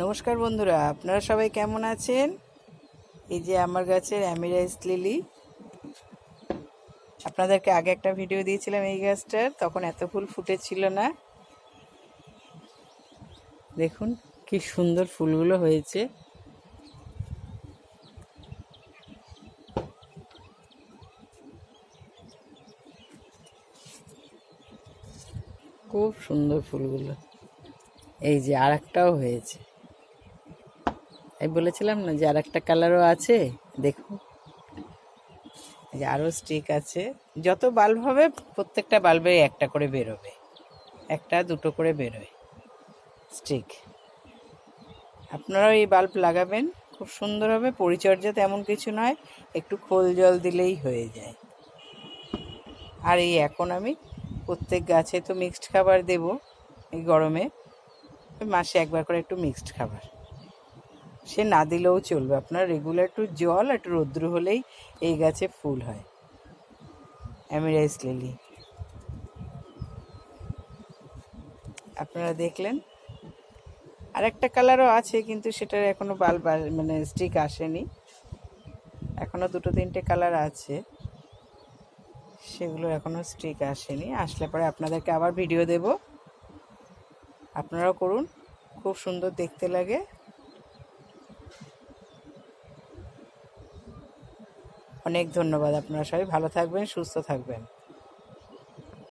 নমস্কার বন্ধুরা, আপনারা সবাই কেমন আছেন? এই যে আমার গাছের অ্যামিরাইস লিলি, আপনাদেরকে আগে একটা ভিডিও দিয়েছিলাম এই গাছটার, তখন এত ফুল ফুটেছিল না। দেখুন কি সুন্দর ফুলগুলো হয়েছে। খুব সুন্দর ফুলগুলো। এই যে আর একটাও হয়েছে, আমি বলেছিলাম না যে আর একটা কালারও আছে। দেখুন এই যে আরও স্টিক আছে। যত বাল্ব হবে প্রত্যেকটা বাল্বে একটা করে বেরোবে, একটা দুটো করে বেরোয় স্টিক। আপনারাও এই বাল্ব লাগাবেন, খুব সুন্দর হবে। পরিচর্যা তেমন কিছু নয়, একটু খোল জল দিলেই হয়ে যায়। আর এই এখন আমি প্রত্যেক গাছে তো মিক্সড খাবার দেব। এই গরমে মাসে একবার করে একটু মিক্সড খাবার, সে না দিলেও চলবে। আপনার রেগুলার একটু জল একটু রৌদ্র হলেই এই গাছে ফুল হয়। অ্যামিরাইস লিলি আপনারা দেখলেন। আর একটা কালারও আছে, কিন্তু সেটার এখনো বাল্ব মানে স্টিক আসেনি। এখনো দুটো তিনটে কালার আছে, সেগুলো এখনো স্টিক আসেনি। আসলে পরে আপনাদেরকে আবার ভিডিও দেব, আপনারাও করুন, খুব সুন্দর দেখতে লাগে। অনেক ধন্যবাদ। আপনারা সবাই ভালো থাকবেন, সুস্থ থাকবেন।